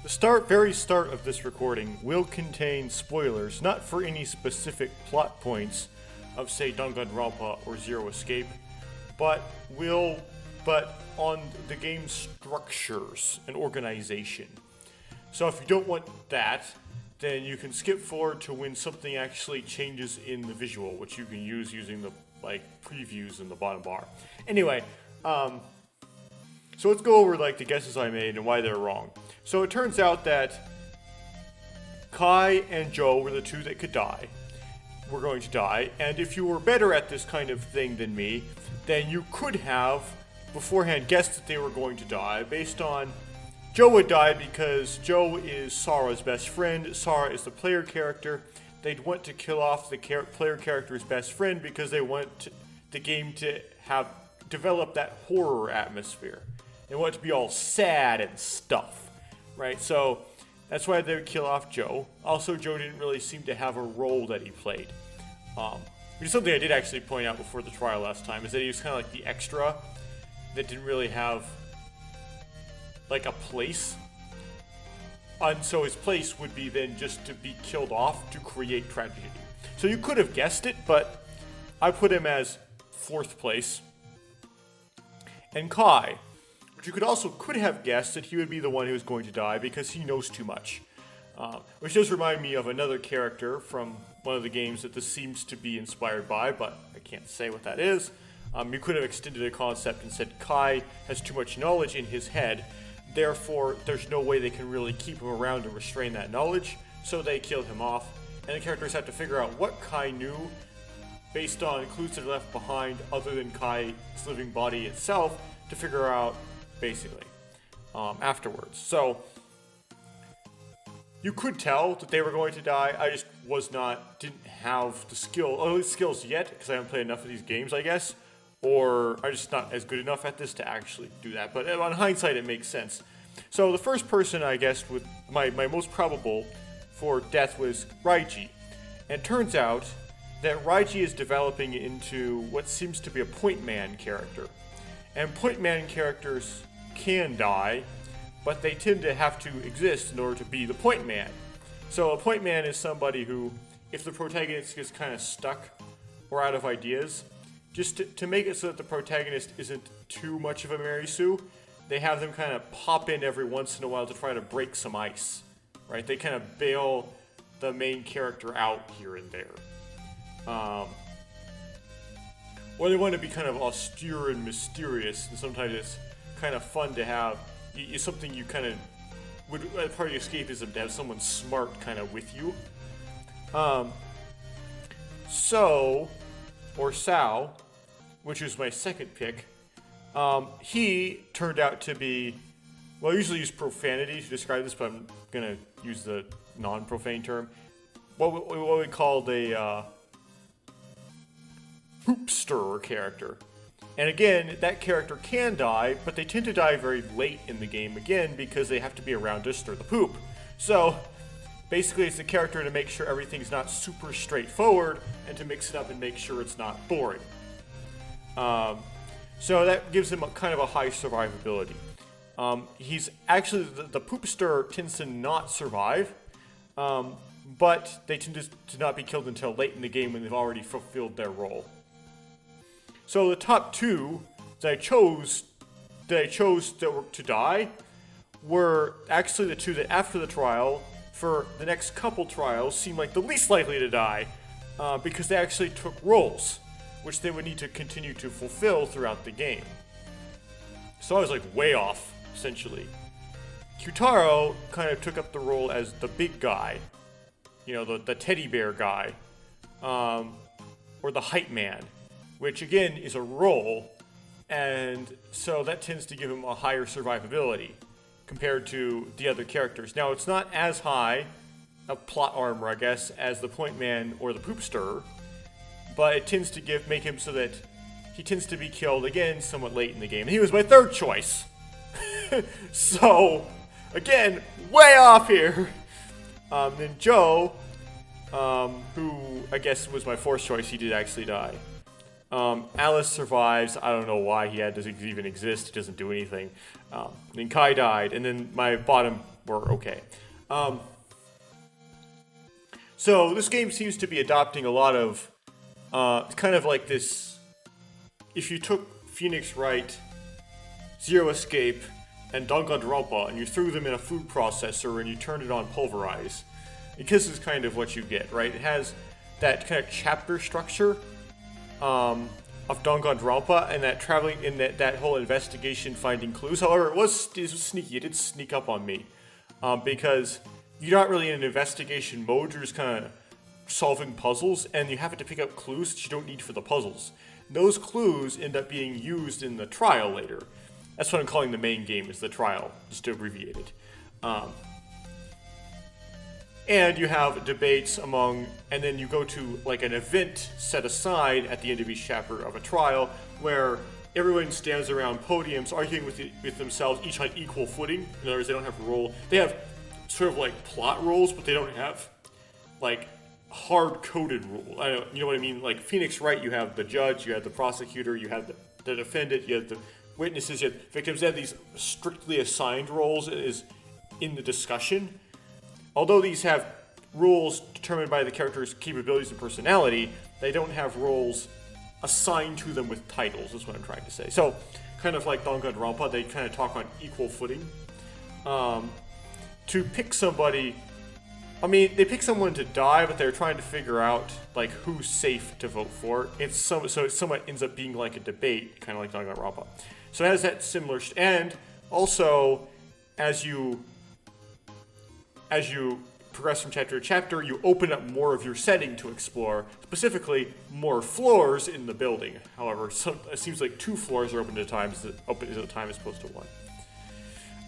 The very start of this recording will contain spoilers, not for any specific plot points of, say, Danganronpa or Zero Escape, but on the game's structures and organization. So if you don't want that, then you can skip forward to when something actually changes in the visual, which you can use using the previews in the bottom bar. Anyway, so let's go over the guesses I made and why they're wrong. So it turns out that Kai and Joe were the two that could die. Were going to die, and if you were better at this kind of thing than me, then you could have beforehand guessed that they were going to die based on Joe would die because Joe is Sara's best friend. Sara is the player character. They'd want to kill off the player character's best friend because they want the game to have develop that horror atmosphere. They want it to be all sad and stuff, right? So that's why they would kill off Joe. Also, Joe didn't really seem to have a role that he played. Which is something I did actually point out before the trial last time, is that he was kind of like the extra that didn't really have a place. And so his place would be then just to be killed off to create tragedy. So you could have guessed it, but I put him as 4th place. And Kai, which you could have guessed that he would be the one who was going to die because he knows too much. Which does remind me of another character from one of the games that this seems to be inspired by, but I can't say what that is. You could have extended the concept and said Kai has too much knowledge in his head, therefore there's no way they can really keep him around and restrain that knowledge, so they killed him off, and the characters have to figure out what Kai knew based on clues that are left behind other than Kai's living body itself to figure out, basically, afterwards. So you could tell that they were going to die. I just didn't have the skills yet, because I haven't played enough of these games, I guess. Or I'm just not as good enough at this to actually do that. But on hindsight, it makes sense. So the first person I guessed with my most probable for death was Raiji. And it turns out that Raiji is developing into what seems to be a point man character. And point man characters can die, but they tend to have to exist in order to be the point man. So a point man is somebody who, if the protagonist gets kind of stuck or out of ideas, just to make it so that the protagonist isn't too much of a Mary Sue, they have them kind of pop in every once in a while to try to break some ice, right? They kind of bail the main character out here and there. Or they want to be kind of austere and mysterious, and sometimes it's kind of fun to have something you kind of would, as part of escapism, to have someone smart kind of with you. Sao, which was my second pick, he turned out to be, well, I usually use profanity to describe this, but I'm going to use the non-profane term. What we called a hoopster character. And again, that character can die, but they tend to die very late in the game again because they have to be around to stir the poop. So basically it's the character to make sure everything's not super straightforward and to mix it up and make sure it's not boring. So that gives him kind of a high survivability. He's actually, the poopster tends to not survive, but they tend to not be killed until late in the game when they've already fulfilled their role. So the top two that I chose to die were actually the two that after the trial, for the next couple trials, seemed like the least likely to die, because they actually took roles, which they would need to continue to fulfill throughout the game. So I was way off, essentially. Kyutaro kind of took up the role as the big guy, the teddy bear guy, or the hype man, which again is a role, and so that tends to give him a higher survivability compared to the other characters. Now, it's not as high a plot armor, I guess, as the point man or the poopster, but it tends to make him so that he tends to be killed again somewhat late in the game. And he was my third choice. So, again, way off here. Then Joe, who I guess was my fourth choice, he did actually die. Alice survives. I don't know why he had to even exist. He doesn't do anything. Then Kai died. And then my bottom were okay. So this game seems to be adopting a lot of kind of like this. If you took Phoenix Wright, Zero Escape, and Danganronpa and you threw them in a food processor and you turned it on pulverize, this is kind of what you get, right? It has that kind of chapter structure of Danganronpa and that traveling in that whole investigation finding clues. However, it was sneaky. It did sneak up on me because you're not really in an investigation mode. You're just kind of solving puzzles, and you have to pick up clues that you don't need for the puzzles. Those clues end up being used in the trial later. That's what I'm calling the main game, is the trial, just to abbreviate it. And you have debates among, and then you go to like an event set aside at the end of each chapter of a trial, where everyone stands around podiums arguing with themselves, each on equal footing. In other words, they don't have role. They have sort of like plot roles, but they don't have like hard-coded rule. You know what I mean? Like Phoenix Wright, you have the judge, you have the prosecutor, you have the defendant, you have the witnesses, you have victims. They have these strictly assigned roles is in the discussion. Although these have rules determined by the character's capabilities and personality, they don't have roles assigned to them with titles, is what I'm trying to say. So, kind of like Danganronpa, they kind of talk on equal footing. To pick somebody, I mean, they pick someone to die, but they're trying to figure out like who's safe to vote for. So it somewhat ends up being like a debate, kind of like Danganronpa. So it has that similar, and also as you progress from chapter to chapter, you open up more of your setting to explore, specifically more floors in the building. However, it seems like 2 floors are open at a time, as opposed to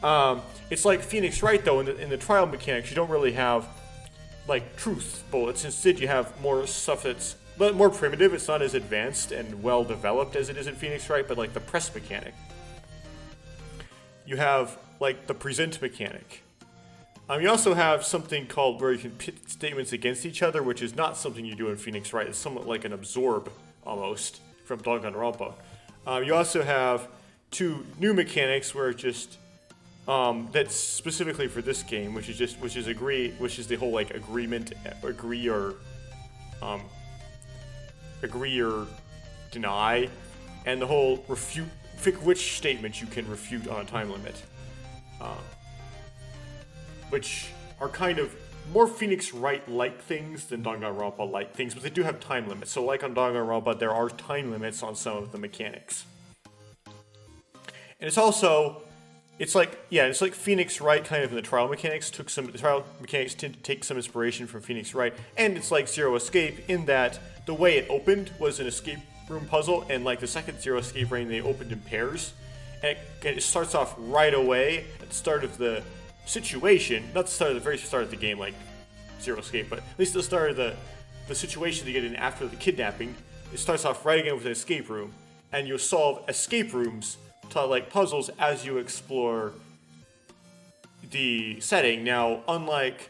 1. It's like Phoenix Wright, though, in the trial mechanics, you don't really have like truth bullets. Instead, you have more stuff that's more primitive. It's not as advanced and well developed as it is in Phoenix Wright, but like the press mechanic. You have like the present mechanic. You also have something called where you can pit statements against each other, which is not something you do in Phoenix Wright. It's somewhat like an absorb, almost, from Danganronpa. You also have 2 new mechanics where it just, that's specifically for this game, which is the whole like agree or deny, and the whole refute, pick which statement you can refute on a time limit. Which are kind of more Phoenix Wright-like things than Danganronpa-like things, but they do have time limits. So like on Danganronpa, there are time limits on some of the mechanics. And it's like Phoenix Wright kind of in the trial mechanics. The trial mechanics tend to take some inspiration from Phoenix Wright, and it's like Zero Escape in that the way it opened was an escape room puzzle, and like the second Zero Escape rain, they opened in pairs. And it starts off right away at the start of the situation, not the very start of the game like Zero Escape, but at least the start of the situation they get in after the kidnapping. It starts off right again with an escape room, and you'll solve escape rooms to like puzzles as you explore the setting. Now, unlike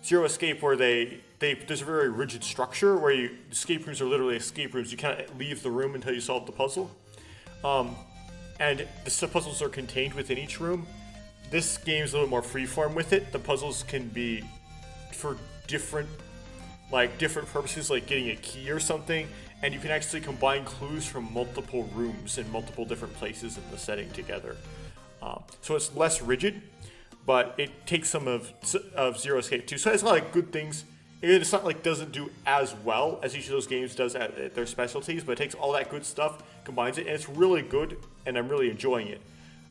Zero Escape, where there's a very rigid structure where escape rooms are literally escape rooms. You can't leave the room until you solve the puzzle, and the puzzles are contained within each room. This game's a little more freeform with it. The puzzles can be for different purposes, like getting a key or something, and you can actually combine clues from multiple rooms in multiple different places in the setting together. So it's less rigid, but it takes some of Zero Escape too. So it's not like good things. It's not like doesn't do as well as each of those games does at their specialties, but it takes all that good stuff, combines it, and it's really good, and I'm really enjoying it.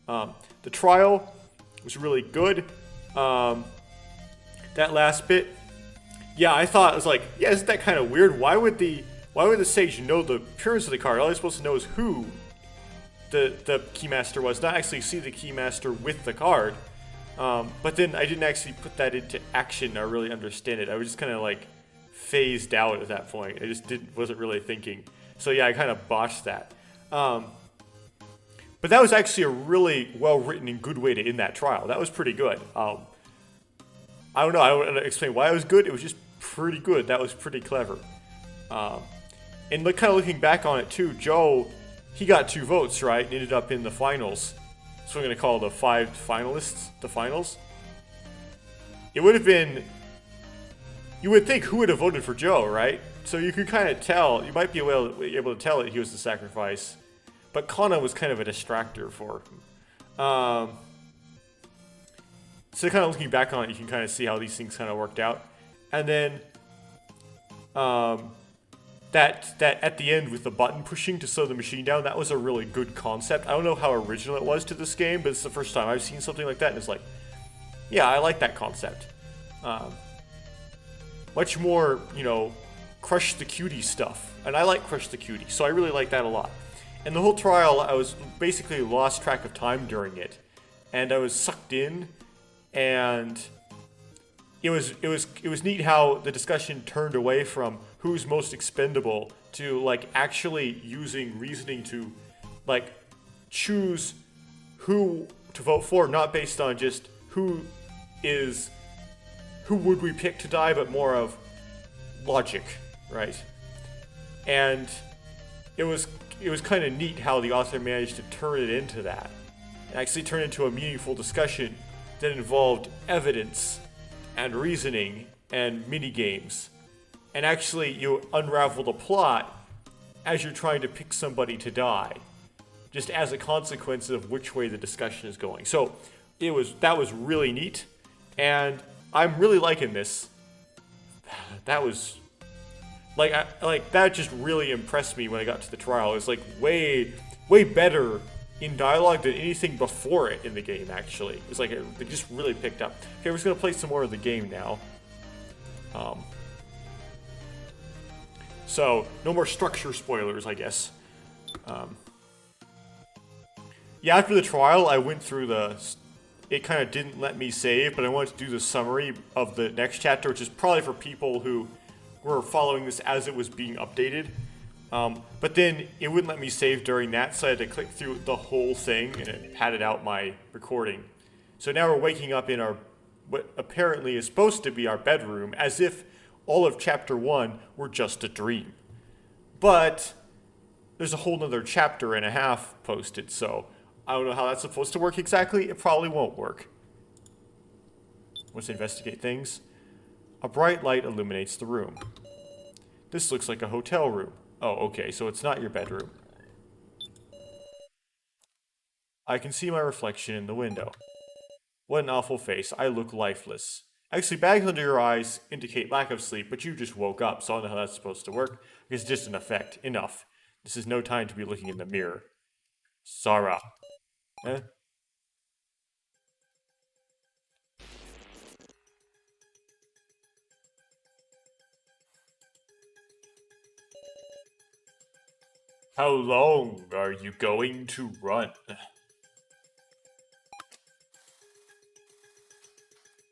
The trial was really good. That last bit, yeah, I thought, I was like, yeah, isn't that kind of weird? Why would the sage know the appearance of the card? All he's supposed to know is who the keymaster was, not actually see the keymaster with the card. But then I didn't actually put that into action or really understand it. I was just kind of like phased out at that point. I just wasn't really thinking. So yeah, I kind of botched that. But that was actually a really well-written and good way to end that trial. That was pretty good. I don't know. I don't want to explain why it was good. It was just pretty good. That was pretty clever. And kind of looking back on it, too, Joe, he got 2 votes, right? And ended up in the finals. So we're going to call the 5 finalists the finals. it would have been. You would think who would have voted for Joe, right? So you could kind of tell. You might be able to tell that he was the sacrifice, but Kana was kind of a distractor for him. So kind of looking back on it, you can kind of see how these things kind of worked out, and then that at the end with the button pushing to slow the machine down, that was a really good concept. I don't know how original it was to this game, but it's the first time I've seen something like that, and it's like, yeah, I like that concept. Much more, Crush the Cutie stuff, and I like Crush the Cutie, so I really like that a lot. And the whole trial, I was basically lost track of time during it, and I was sucked in, and it was neat how the discussion turned away from who's most expendable to like actually using reasoning to like choose who to vote for, not based on just who would we pick to die, but more of logic, right? And it was kind of neat how the author managed to turn it into that, and actually turn it into a meaningful discussion that involved evidence and reasoning and mini games, and actually you unravel the plot as you're trying to pick somebody to die, just as a consequence of which way the discussion is going. So that was really neat, and I'm really liking this. That was that just really impressed me when I got to the trial. It was like way better in dialogue than anything before it in the game, actually. It's like it just really picked up. Okay, we're just gonna play some more of the game now. So no more structure spoilers, I guess. Yeah, after the trial, I went through it kind of didn't let me save, but I wanted to do the summary of the next chapter, which is probably for people who were following this as it was being updated. But then it wouldn't let me save during that, so I had to click through the whole thing, and it padded out my recording. So now we're waking up in what apparently is supposed to be our bedroom, as if all of chapter 1 were just a dream. But there's a whole nother chapter and a half posted, so I don't know how that's supposed to work exactly. It probably won't work. Let's investigate things. A bright light illuminates the room. This looks like a hotel room. Oh, okay, so it's not your bedroom. I can see my reflection in the window. What an awful face. I look lifeless. Actually, bags under your eyes indicate lack of sleep, but you just woke up, so I don't know how that's supposed to work. It's just an effect. Enough. This is no time to be looking in the mirror. Sarah. Eh? How long are you going to run?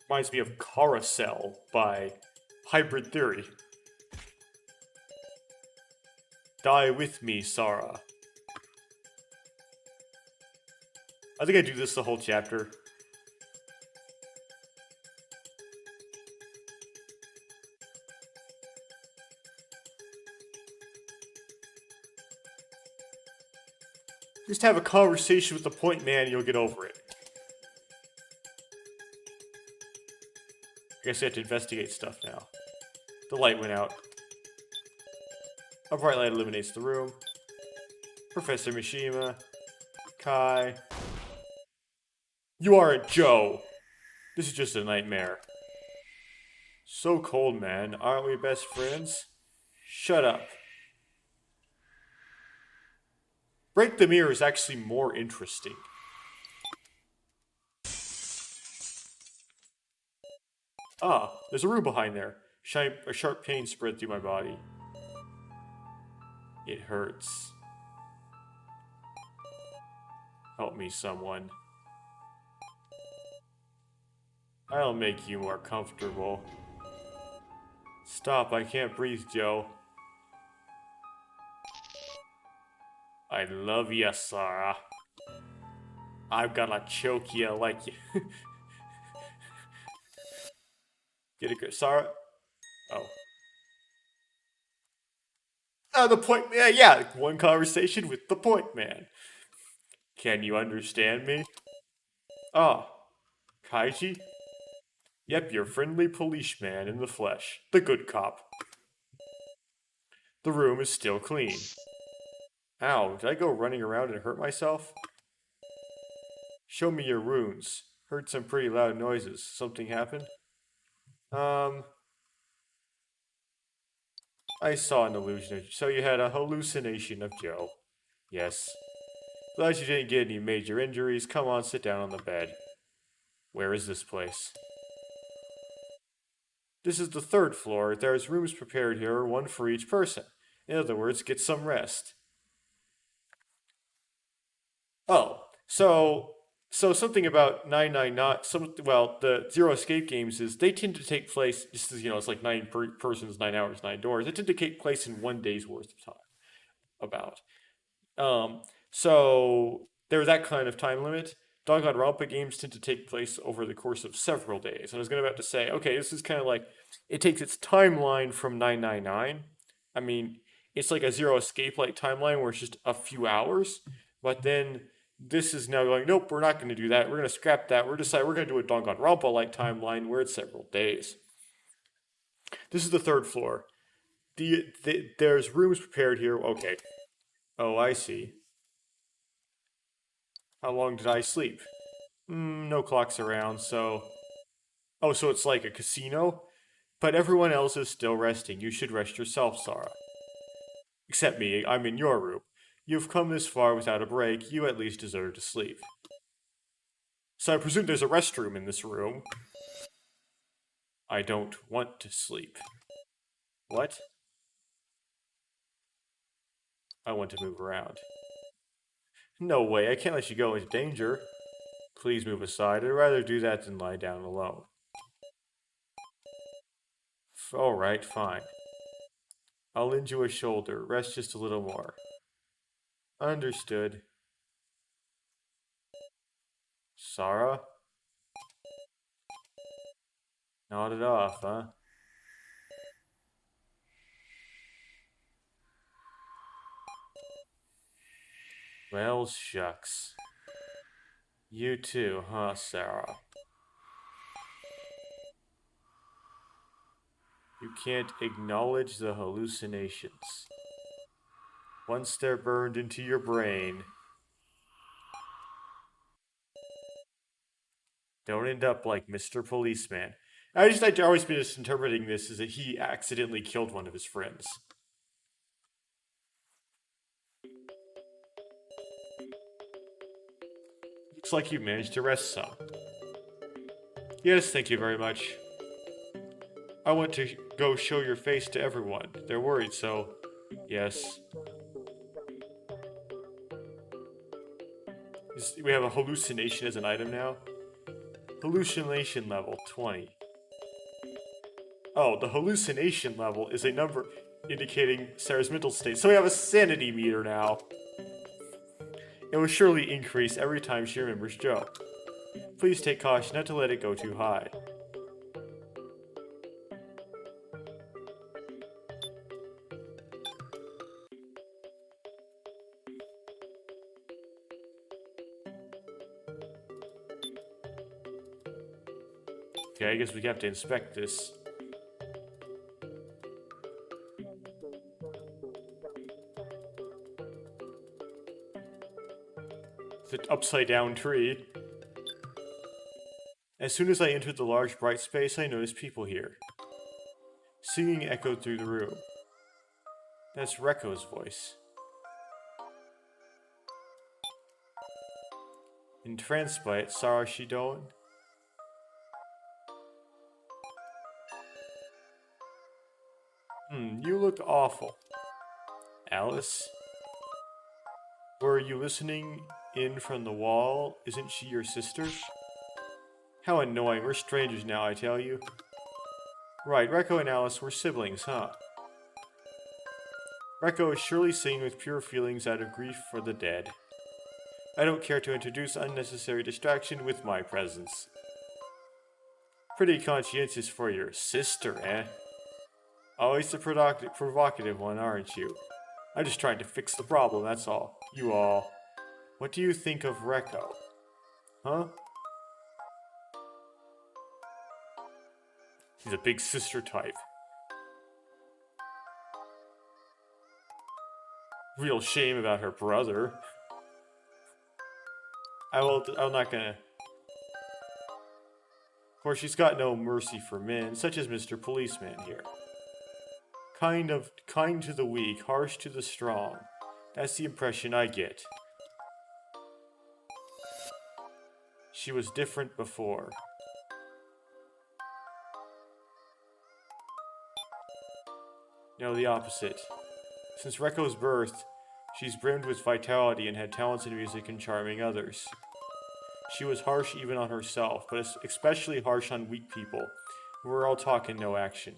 Reminds me of Carousel by Hybrid Theory. Die with me, Sarah. I think I do this the whole chapter. Just have a conversation with the point man and you'll get over it. I guess I have to investigate stuff now. The light went out. A bright light illuminates the room. Professor Mishima. Kai. You aren't Joe! This is just a nightmare. So cold, man. Aren't we best friends? Shut up. Break the Mirror is actually more interesting. Ah, there's a room behind there. A sharp pain spread through my body. It hurts. Help me, someone. I'll make you more comfortable. Stop, I can't breathe, Joe. I love ya, Sarah. I'm gonna choke ya like you. Get it, Sarah? Oh. Oh, the point man. Yeah, one conversation with the point man. Can you understand me? Ah, Kaiji? Yep, your friendly policeman in the flesh. The good cop. The room is still clean. Ow, did I go running around and hurt myself? Show me your wounds. Heard some pretty loud noises. Something happened? I saw an illusion. So you had a hallucination of Joe. Yes. Glad you didn't get any major injuries. Come on, sit down on the bed. Where is this place? This is the third floor. There's rooms prepared here, one for each person. In other words, get some rest. Oh, so something about 999. The Zero Escape games is they tend to take place. Just as it's like persons, 9 hours, 9 doors. They tend to take place in one day's worth of time. About. So there's that kind of time limit. Danganronpa games tend to take place over the course of several days. And I was about to say, okay, this is kind of like it takes its timeline from 999. I mean, it's like a Zero Escape like timeline where it's just a few hours, but then this is now going, nope, we're not going to do that. We're going to scrap that. We're going to do a Danganronpa like timeline where it's several days. This is the third floor. There's rooms prepared here. Okay. Oh, I see. How long did I sleep? No clocks around, so... Oh, so it's like a casino? But everyone else is still resting. You should rest yourself, Sarah. Except me, I'm in your room. You've come this far without a break. You at least deserve to sleep. So I presume there's a restroom in this room. I don't want to sleep. What? I want to move around. No way, I can't let you go into danger. Please move aside. I'd rather do that than lie down alone. Alright, fine. I'll lend you a shoulder. Rest just a little more. Understood. Sarah? Nodded off, huh? Well, shucks. You too, huh, Sarah? You can't acknowledge the hallucinations. Once they're burned into your brain, don't end up like Mr. Policeman. I'd always been just interpreting this as that he accidentally killed one of his friends. Looks like you managed to rest some. Yes, thank you very much. I want to go show your face to everyone. They're worried, so... Yes. We have a hallucination as an item now. Hallucination level 20. Oh, the hallucination level is a number indicating Sarah's mental state. So we have a sanity meter now. It will surely increase every time she remembers Joe. Please take caution not to let it go too high. Okay, I guess we have to inspect this. The upside down tree. As soon as I entered the large bright space, I noticed people here. Singing echoed through the room. That's Reko's voice. Entranced by it, Sarah Shidon. You look awful. Alice? Were you listening in from the wall? Isn't she your sister? How annoying. We're strangers now, I tell you. Right, Reko and Alice were siblings, huh? Reko is surely singing with pure feelings out of grief for the dead. I don't care to introduce unnecessary distraction with my presence. Pretty conscientious for your sister, eh? Always the provocative one, aren't you? I'm just trying to fix the problem, that's all. You all. What do you think of Reko? Huh? He's a big sister type. Real shame about her brother. I'm not gonna... Of course, she's got no mercy for men, such as Mr. Policeman here. Kind to the weak, harsh to the strong. That's the impression I get. She was different before. No, the opposite. Since Reko's birth, she's brimmed with vitality and had talents in music and charming others. She was harsh even on herself, but especially harsh on weak people, who were all talk and no action.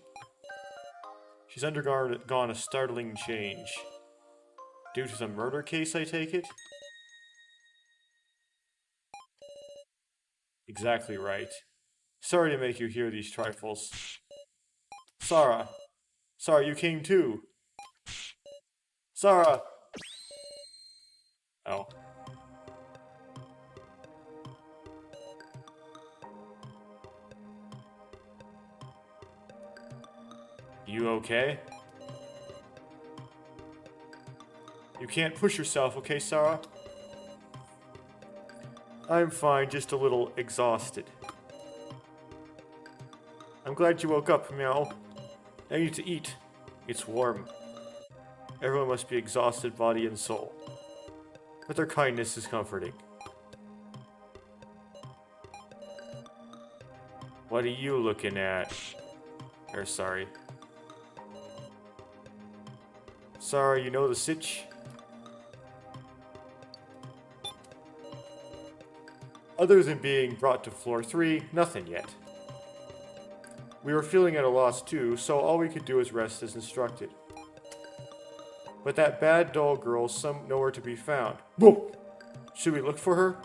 She's undergone a startling change. Due to the murder case, I take it? Exactly right. Sorry to make you hear these trifles. Sarah! Sarah, you came too! Sarah! Oh. You okay? You can't push yourself, okay, Sarah? I'm fine, just a little exhausted. I'm glad you woke up, Meow. I need to eat. It's warm. Everyone must be exhausted, body and soul. But their kindness is comforting. What are you looking at? Sorry. Sorry, you know the sitch? Other than being brought to floor 3, nothing yet. We were feeling at a loss too, so all we could do is rest as instructed. But that bad doll girl's nowhere to be found. Whoa! Should we look for her?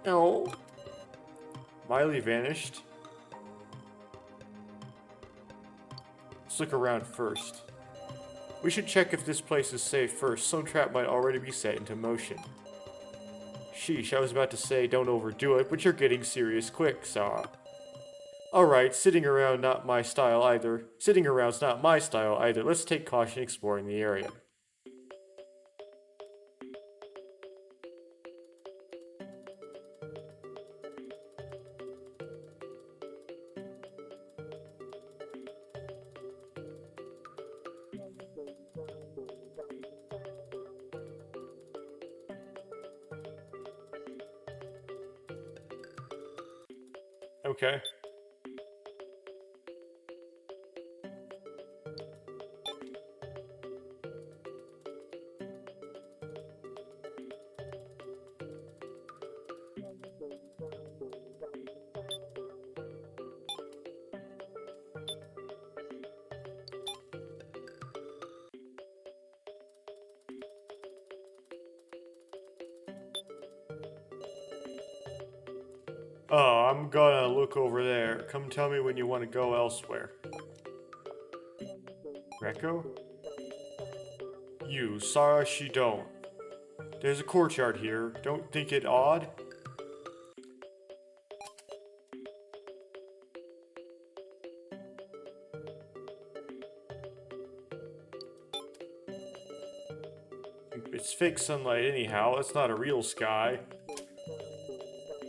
No. Miley vanished. Let's look around first. We should check if this place is safe first. Some trap might already be set into motion. Sheesh, I was about to say don't overdo it, but you're getting serious quick, Sarah. Alright, sitting around's not my style either. Let's take caution exploring the area. Okay. Oh, I'm gonna look over there. Come tell me when you want to go elsewhere. Reko? You, Sarah, she don't. There's a courtyard here. Don't think it odd? It's fake sunlight anyhow. It's not a real sky.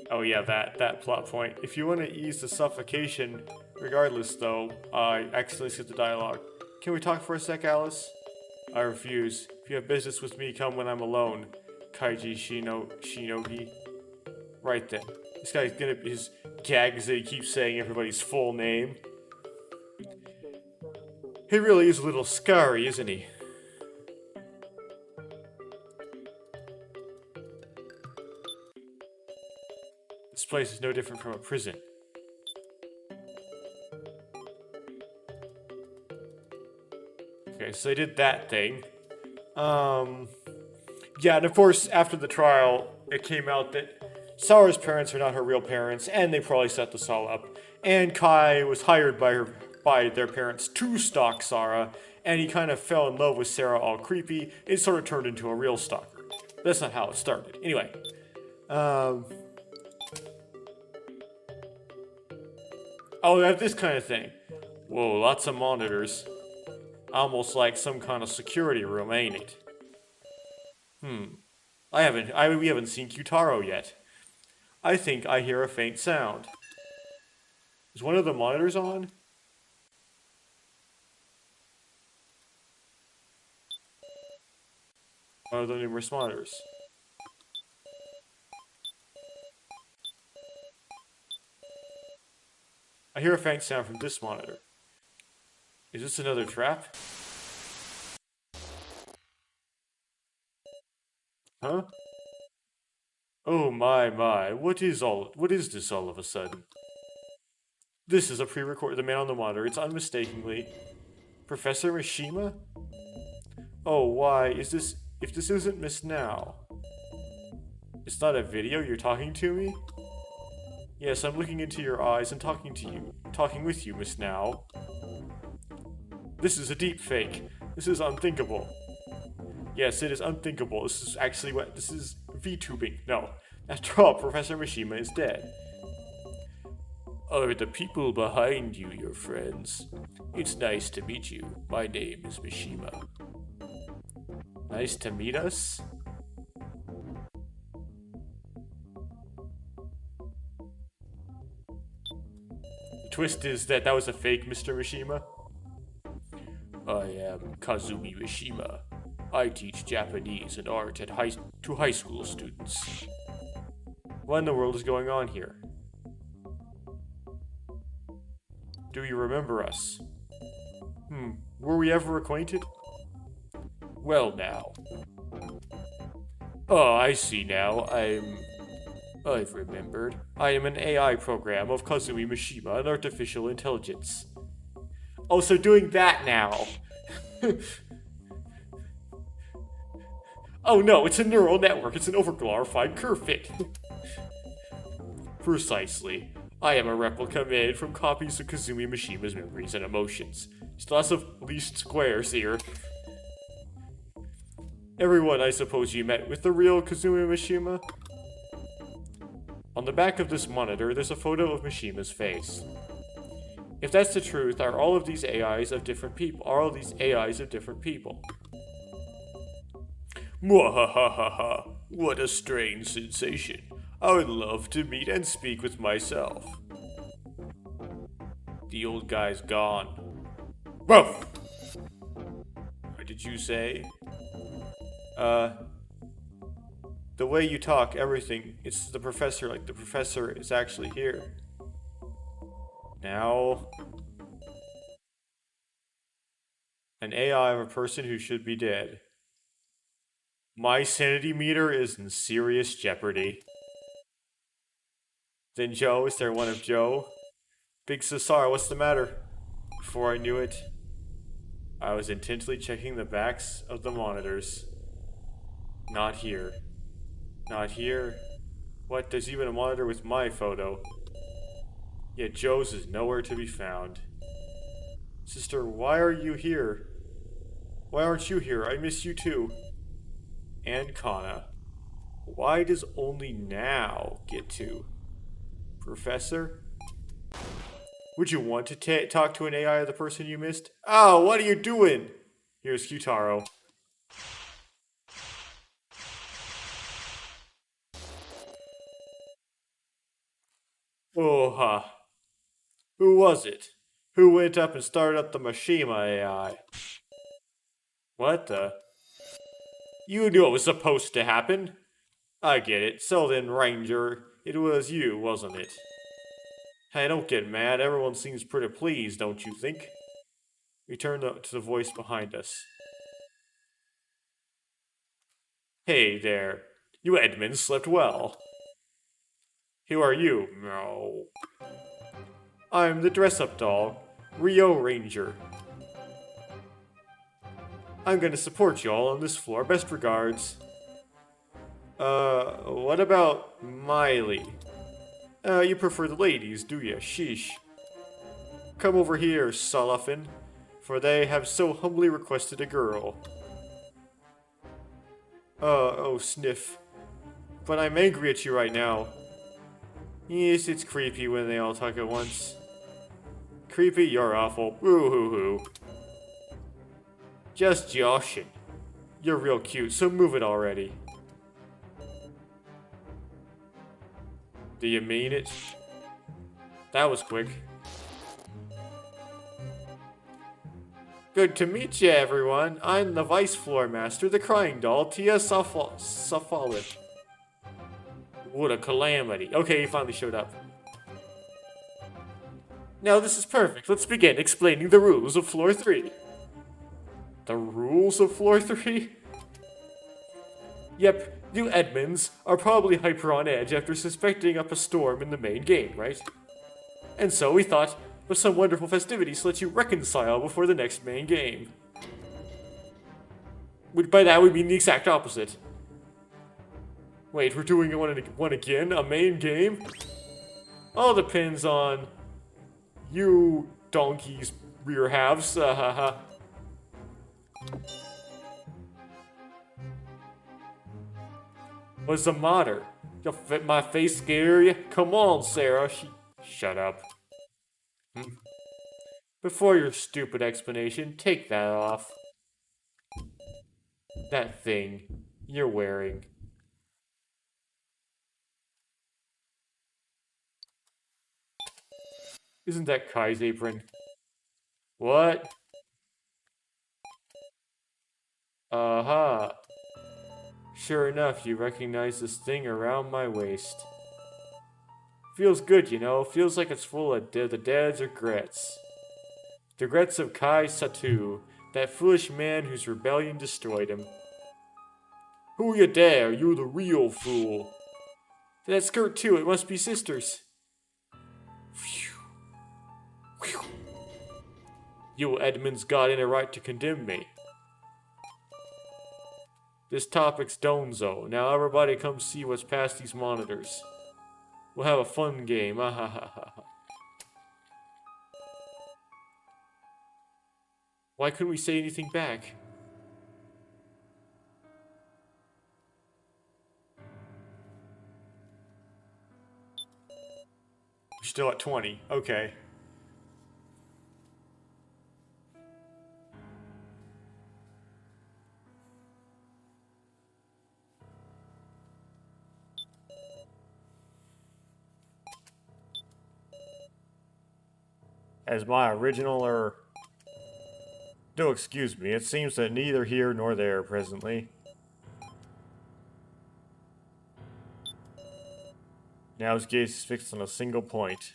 Oh yeah, that plot point. If you want to ease the suffocation, regardless though, I accidentally skipped the dialogue. Can we talk for a sec, Alice? I refuse. If you have business with me, come when I'm alone. Kaiji Shinogi. Right then. This guy's gonna be his gags that he keeps saying everybody's full name. He really is a little scary, isn't he? This place is no different from a prison. Okay, so they did that thing. Yeah, and of course, after the trial, it came out that Sarah's parents are not her real parents, and they probably set this all up. And Kai was hired by their parents to stalk Sarah, and he kind of fell in love with Sarah all creepy. It sort of turned into a real stalker. That's not how it started. Anyway. Oh, they have this kind of thing. Whoa, lots of monitors. Almost like some kind of security room, ain't it? We haven't seen Qtaro yet. I think I hear a faint sound. Is one of the monitors on? One of the numerous monitors. I hear a faint sound from this monitor. Is this another trap? Huh? Oh my, what is this all of a sudden? This is a pre-recorded, the man on the monitor, it's unmistakably Professor Mishima? Oh, why, if this isn't Miss Now? It's not a video, you're talking to me? Yes, I'm looking into your eyes and talking with you, Miss Now. This is a deep fake. This is unthinkable. Yes, it is unthinkable. This is VTubing. No. After all, Professor Mishima is dead. Are the people behind you your friends? It's nice to meet you. My name is Mishima. Nice to meet us? The twist is that was a fake Mr. Mishima. I am Kazumi Mishima. I teach Japanese and art at high school students. What in the world is going on here? Do you remember us? Were we ever acquainted? Well now. Oh, I see now. I've remembered. I am an AI program of Kazumi Mishima, an artificial intelligence. Oh, so doing that now. Oh no, it's a neural network. It's an overglorified curve fit. Precisely. I am a replica made from copies of Kazumi Mishima's memories and emotions. Just lots of least squares here. Everyone, I suppose you met with the real Kazumi Mishima? On the back of this monitor, there's a photo of Mishima's face. If that's the truth, are all of these AIs of different people? Mwahahaha, what a strange sensation. I would love to meet and speak with myself. The old guy's gone. Whoa! What did you say? The way you talk, everything, it's the professor, like the professor is actually here. Now... An AI of a person who should be dead. My sanity meter is in serious jeopardy. Then Joe, is there one of Joe? Big Cesar, what's the matter? Before I knew it, I was intently checking the backs of the monitors. Not here. Not here. What, there's even a monitor with my photo. Yet Joe's is nowhere to be found. Sister, why are you here? Why aren't you here? I miss you too. And Kana. Why does only now get to? Professor? Would you want to talk to an AI of the person you missed? Oh, what are you doing? Here's Qtaro. Oh, who was it? Who went up and started up the Mishima AI? What the? You knew it was supposed to happen. I get it. So then, Ranger, it was you, wasn't it? Hey, don't get mad. Everyone seems pretty pleased, don't you think? We turned to the voice behind us. Hey there. You Edmonds slept well. Who are you? No. I'm the dress-up doll, Rio Ranger. I'm gonna support y'all on this floor. Best regards. What about Miley? You prefer the ladies, do ya? Sheesh. Come over here, Sullivan, for they have so humbly requested a girl. Oh, sniff. But I'm angry at you right now. Yes, it's creepy when they all talk at once. creepy, you're awful. Woo hoo hoo. Just joshing. You're real cute, so move it already. Do you mean it? That was quick. Good to meet you, everyone. I'm the Vice Floor Master, the Crying Doll, Tia Safalin. What a calamity. Okay, he finally showed up. Now this is perfect. Let's begin explaining the rules of Floor 3. The rules of Floor 3? Yep, you Edmonds are probably hyper on edge after suspecting up a storm in the main game, right? And so we thought of some wonderful festivities to let you reconcile before the next main game. By that we mean the exact opposite. Wait, we're doing one again? A main game? All depends on you donkeys' rear halves. What's the matter? My face scare you? Come on, Sarah. Shut up. Before your stupid explanation, take that off. That thing you're wearing. Isn't that Kai's apron? What? Uh-huh. Sure enough, you recognize this thing around my waist. Feels good, you know. Feels like it's full of the dad's regrets. The regrets of Kai Satu, that foolish man whose rebellion destroyed him. Who you dare? You're the real fool. That skirt too, it must be sisters. Phew. Whew. You Edmonds got in a right to condemn me. This topic's donezo. Now everybody come see what's past these monitors. We'll have a fun game. Why couldn't we say anything back? We're still at 20. Okay. As my original Do excuse me, it seems that neither here nor there presently. Now his gaze is fixed on a single point.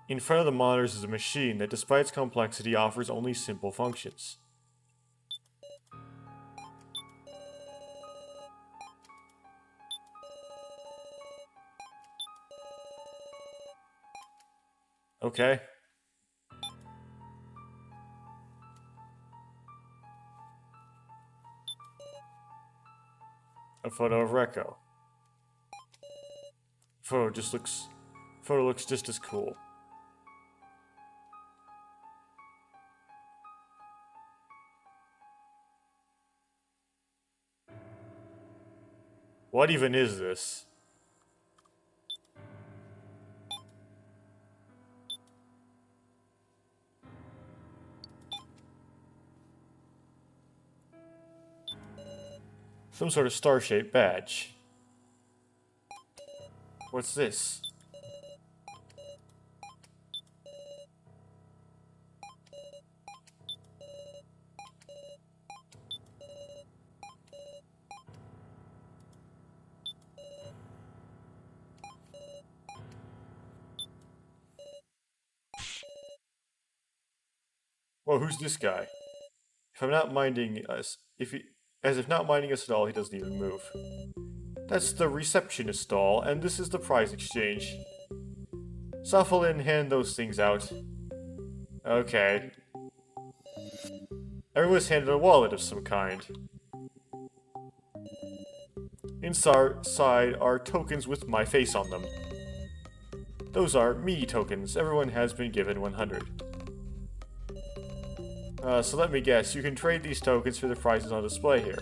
In front of the monitors is a machine that, despite its complexity, offers only simple functions. Okay. A photo of Rekko. Photo looks just as cool. What even is this? Some sort of star-shaped badge. What's this? Well, who's this guy? If I'm not minding us, as if not minding us at all, he doesn't even move. That's the receptionist stall, and this is the prize exchange. Safalin, hand those things out. Okay. Everyone's handed a wallet of some kind. Inside are tokens with my face on them. Those are me tokens. Everyone has been given 100. So let me guess, you can trade these tokens for the prizes on display here.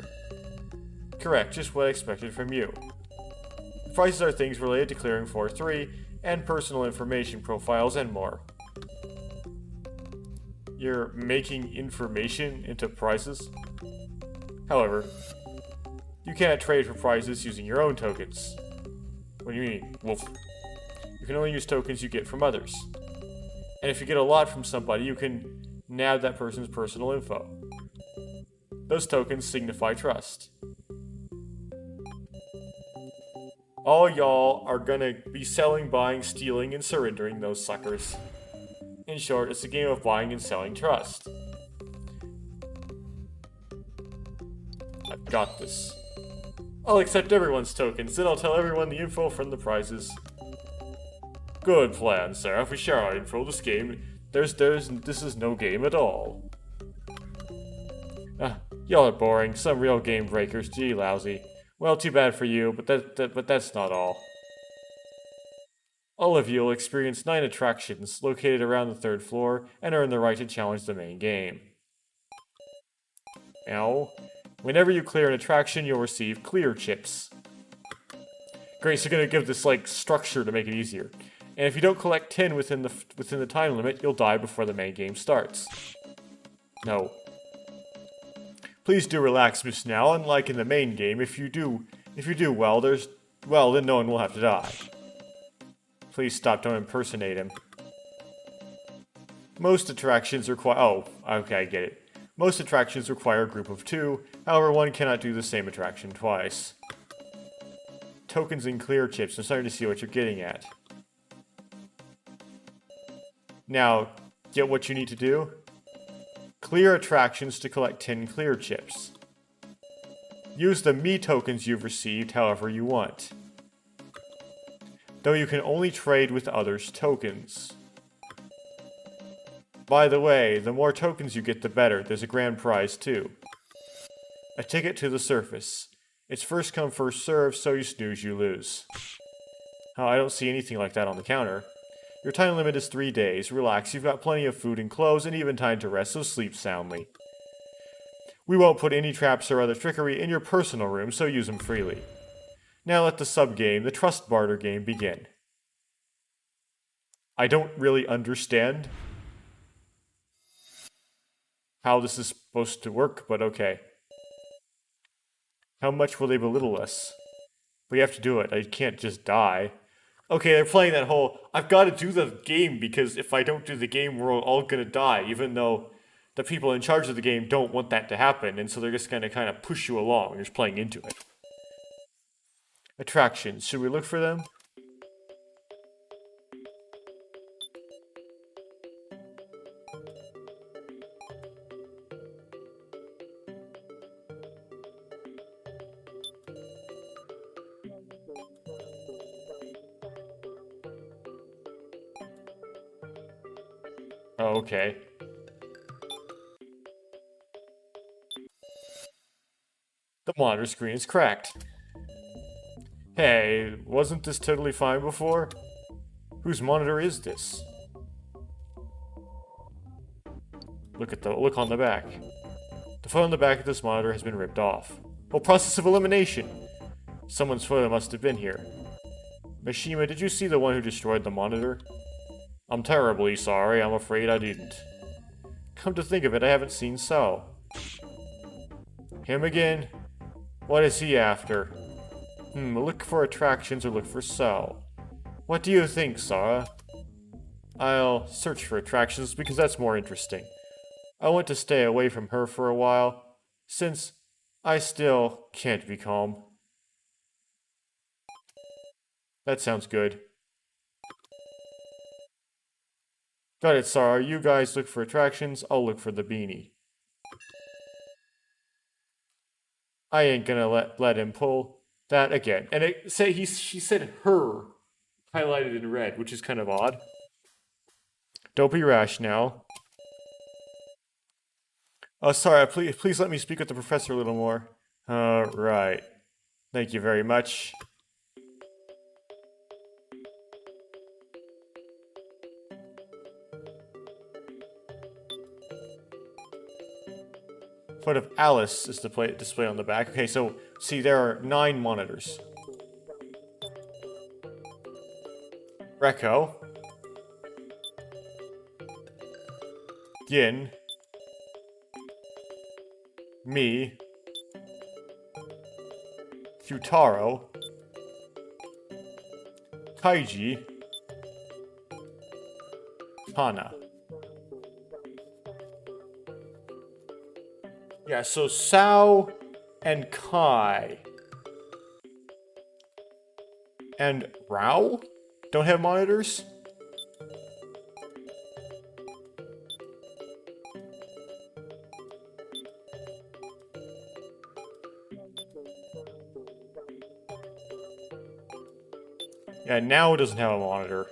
Correct, just what I expected from you. Prices are things related to clearing floor 3, and personal information profiles and more. You're making information into prices? However, you cannot trade for prizes using your own tokens. What do you mean, Wolf? You can only use tokens you get from others. And if you get a lot from somebody, you can nab that person's personal info. Those tokens signify trust. All y'all are gonna be selling, buying, stealing, and surrendering those suckers. In short, it's a game of buying and selling trust. I've got this. I'll accept everyone's tokens, then I'll tell everyone the info from the prizes. Good plan, sir. If we share our info, this is no game at all. Y'all are boring. Some real game breakers. Gee, lousy. Well, too bad for you, but that's not all. All of you will experience 9 attractions located around the 3rd floor and earn the right to challenge the main game. Ow. Whenever you clear an attraction, you'll receive clear chips. Great, so gonna give this, like, structure to make it easier. And if you don't collect 10 within the time limit, you'll die before the main game starts. No. Please do relax, Miss Now. Unlike in the main game, if you do well, then no one will have to die. Please stop, don't impersonate him. Most attractions require... Oh, okay, I get it. Most attractions require a group of 2, however one cannot do the same attraction twice. Tokens and clear chips, I'm starting to see what you're getting at. Now, get what you need to do? Clear attractions to collect 10 clear chips. Use the me tokens you've received however you want. Though you can only trade with others' tokens. By the way, the more tokens you get, the better. There's a grand prize too. A ticket to the surface. It's first come, first served, so you snooze, you lose. Oh, I don't see anything like that on the counter. Your time limit is 3 days. Relax, you've got plenty of food and clothes and even time to rest, so sleep soundly. We won't put any traps or other trickery in your personal room, so use them freely. Now let the sub-game, the trust barter game, begin. I don't really understand how this is supposed to work, but okay. How much will they belittle us? We have to do it. I can't just die. Okay, they're playing that whole, I've got to do the game because if I don't do the game, we're all gonna die, even though the people in charge of the game don't want that to happen, and so they're just gonna kind of push you along, just playing into it. Attractions, should we look for them? Oh, okay. The monitor screen is cracked. Hey, wasn't this totally fine before? Whose monitor is this? Look on the back. The foot on the back of this monitor has been ripped off. Oh, process of elimination! Someone's foot must have been here. Mishima, did you see the one who destroyed the monitor? I'm terribly sorry, I'm afraid I didn't. Come to think of it, I haven't seen So. Him again? What is he after? Look for attractions or look for So. What do you think, Sara? I'll search for attractions because that's more interesting. I want to stay away from her for a while, since I still can't be calm. That sounds good. Got it, Sara. You guys look for attractions, I'll look for the beanie. I ain't gonna let him pull that again. And she said her, highlighted in red, which is kind of odd. Don't be rash now. Oh, sorry, please let me speak with the professor a little more. Right. Thank you very much. Part of Alice is displayed on the back. Okay, so see, there are 9 monitors. Rekko. Gin. Me. Kyutaro. Kaiji. Hana. Yeah, so Sao and Kai and Rao don't have monitors? Yeah, now it doesn't have a monitor.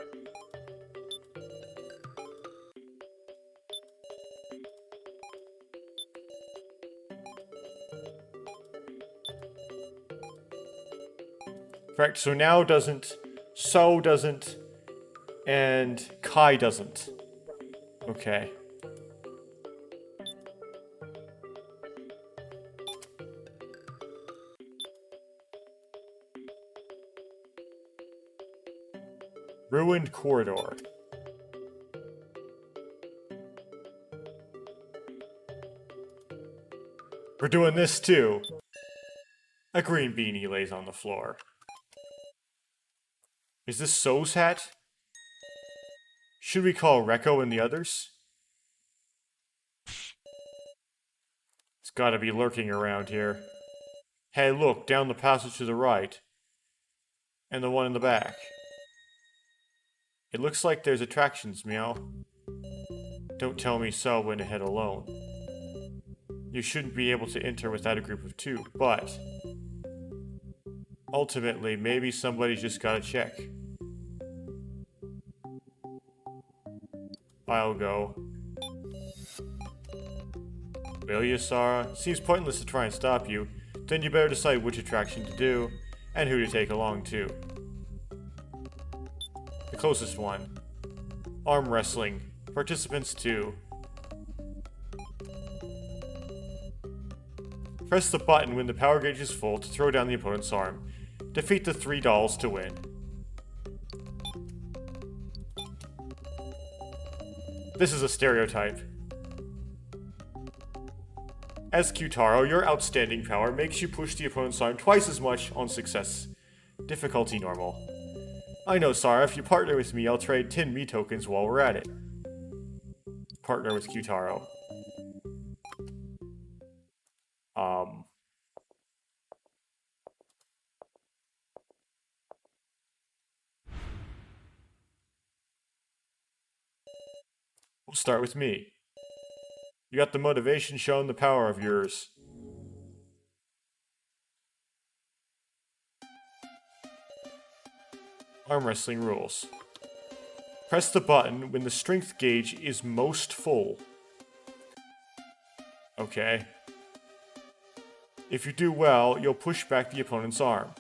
Correct, so now doesn't, So doesn't, and Kai doesn't. Okay. Ruined corridor. We're doing this too. A green beanie lays on the floor. Is this So's hat? Should we call Rekko and the others? It's gotta be lurking around here. Hey, look, down the passage to the right. And the one in the back. It looks like there's attractions, Meow. Don't tell me So went ahead alone. You shouldn't be able to enter without a group of 2, but... ultimately, maybe somebody's just gotta check. I'll go. Will you, Sarah? Seems pointless to try and stop you. Then you better decide which attraction to do, and who to take along too. The closest one. Arm wrestling. Participants 2. Press the button when the power gauge is full to throw down the opponent's arm. Defeat the 3 dolls to win. This is a stereotype. As Kyutaro, your outstanding power makes you push the opponent's arm twice as much on success. Difficulty normal. I know, Sarah, if you partner with me, I'll trade 10 me tokens while we're at it. Partner with Kyutaro. We'll start with me. You got the motivation showing the power of yours. Arm wrestling rules. Press the button when the strength gauge is most full. Okay. If you do well, you'll push back the opponent's arm.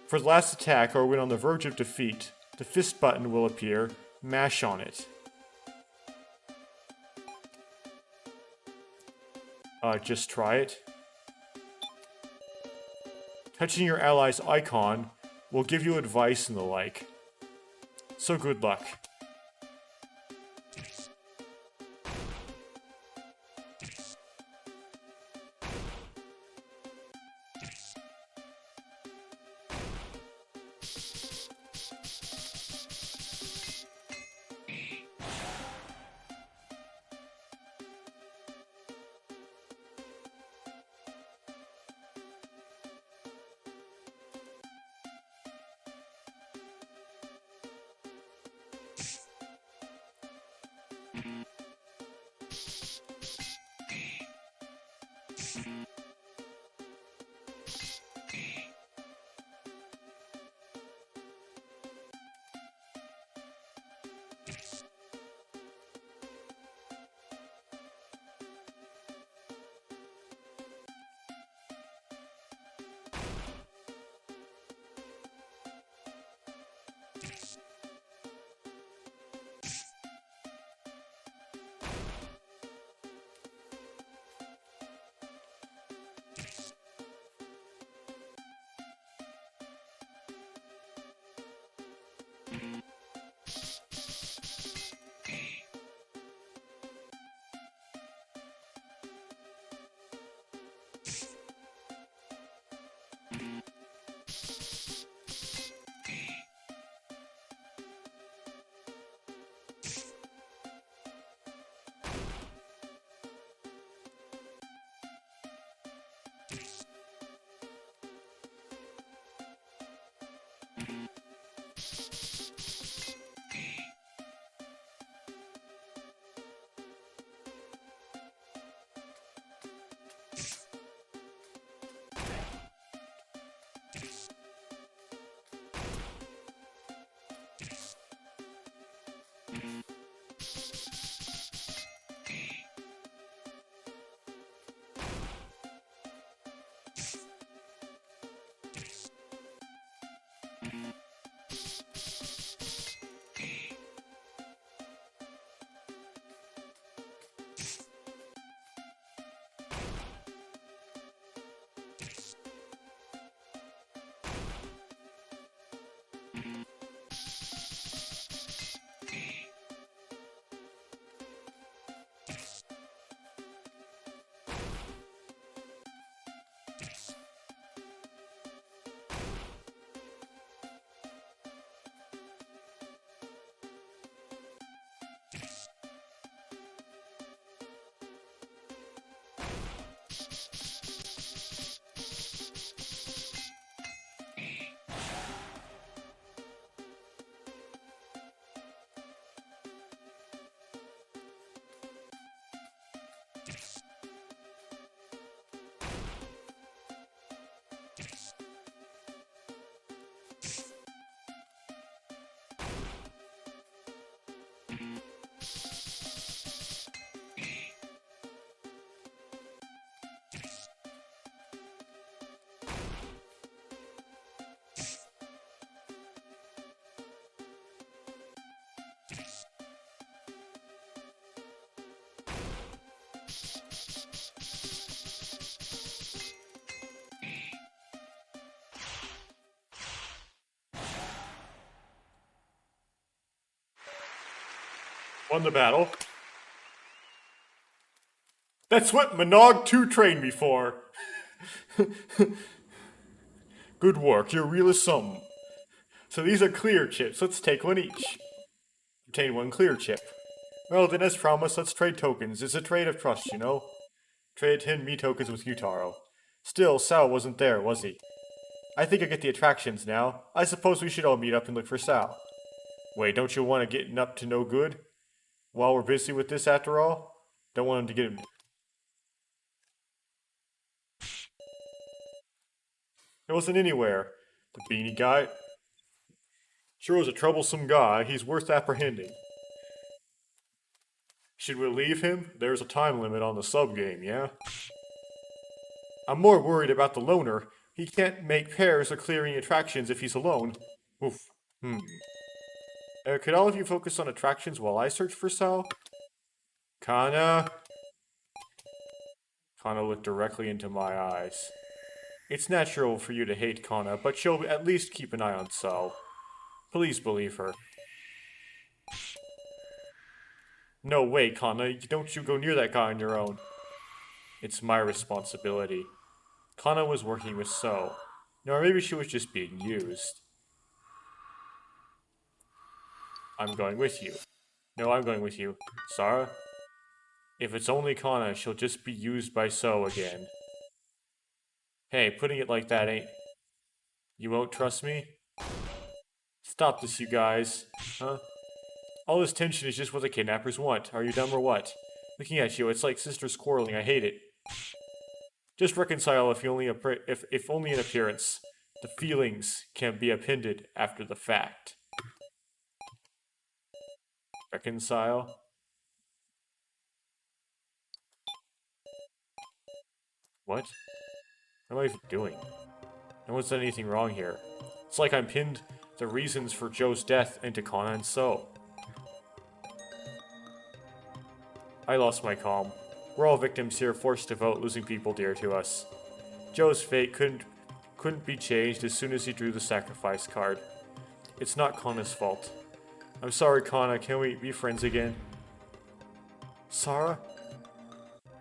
For the last attack or when on the verge of defeat, the fist button will appear. Mash on it. Just try it. Touching your ally's icon will give you advice and the like. So good luck. Won the battle. That's what MNOLG 2 trained me for. Good work, you're real as something. So these are clear chips, let's take one each. Obtain one clear chip. Well then, as promised, let's trade tokens. It's a trade of trust, you know? Trade 10 me tokens with you, Taro. Still, Sal wasn't there, was he? I think I get the attractions now. I suppose we should all meet up and look for Sal. Wait, don't you want to get up to no good? While we're busy with this after all? Don't want him to get him. It wasn't anywhere. The beanie guy. Sure was a troublesome guy. He's worth apprehending. Should we leave him? There's a time limit on the sub-game, yeah? I'm more worried about the loner. He can't make pairs or clearing attractions if he's alone. Oof. Could all of you focus on attractions while I search for Sal? Kana? Kana looked directly into my eyes. It's natural for you to hate Kana, but she'll at least keep an eye on Sal. Please believe her. No way, Kana. Don't you go near that guy on your own. It's my responsibility. Kana was working with So. Or maybe she was just being used. I'm going with you. No, I'm going with you. Sara? If it's only Kana, she'll just be used by So again. Hey, putting it like that ain't... You won't trust me? Stop this, you guys. Huh? All this tension is just what the kidnappers want. Are you dumb or what? Looking at you, it's like sisters quarreling. I hate it. Just reconcile if only in appearance. The feelings can be appended after the fact. Reconcile? What? What am I even doing? No one's done anything wrong here. It's like I'm pinned the reasons for Joe's death into Kana and So. I lost my calm. We're all victims here, forced to vote, losing people dear to us. Joe's fate couldn't be changed as soon as he drew the sacrifice card. It's not Kana's fault. I'm sorry, Kana. Can we be friends again? Sara?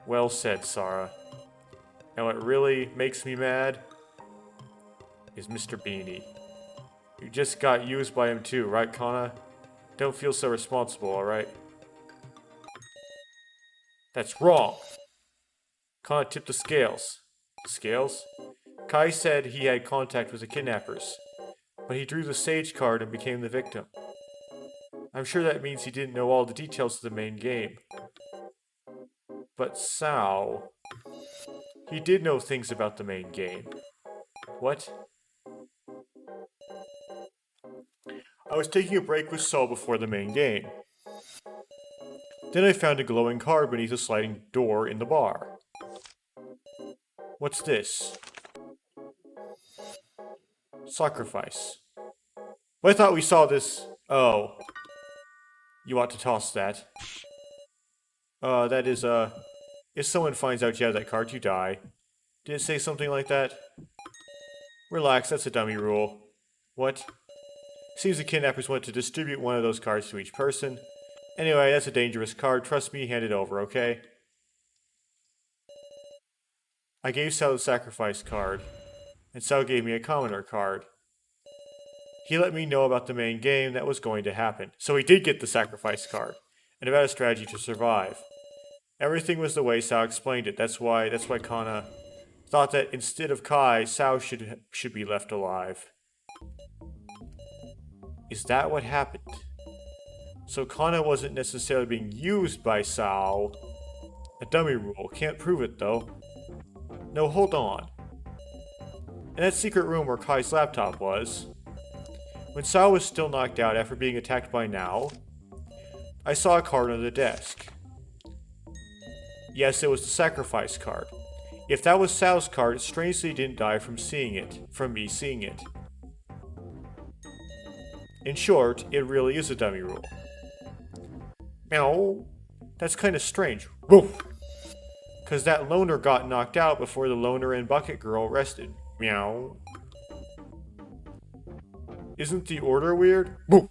Well said, Sara. And what really makes me mad is Mr. Beanie. You just got used by him too, right, Kana? Don't feel so responsible, alright? That's wrong! Kana tipped the scales. Scales? Kai said he had contact with the kidnappers, but he drew the sage card and became the victim. I'm sure that means he didn't know all the details of the main game. But Sao... He did know things about the main game. What? I was taking a break with Saul before the main game. Then I found a glowing card beneath a sliding door in the bar. What's this? Sacrifice. Well, I thought we saw this... Oh. You ought to toss that. That is, if someone finds out you have that card, you die. Did it say something like that? Relax, that's a dummy rule. What? Seems the kidnappers want to distribute one of those cards to each person. Anyway, that's a dangerous card. Trust me, hand it over, okay? I gave Sal the sacrifice card, and Sal gave me a commoner card. He let me know about the main game that was going to happen. So he did get the sacrifice card, and about a strategy to survive. Everything was the way Sal explained it. That's why Kana thought that instead of Kai, Sal should be left alive. Is that what happened? So Kana wasn't necessarily being used by Sal. A dummy rule. Can't prove it, though. No, hold on. In that secret room where Kai's laptop was, when Sal was still knocked out after being attacked by Now, I saw a card on the desk. Yes, it was the sacrifice card. If that was Sal's card, it strangely didn't die from me seeing it. In short, it really is a dummy rule. Meow. That's kind of strange. Woof. Cause that loner got knocked out before the loner and Bucket Girl rested. Meow. Isn't the order weird? Woof.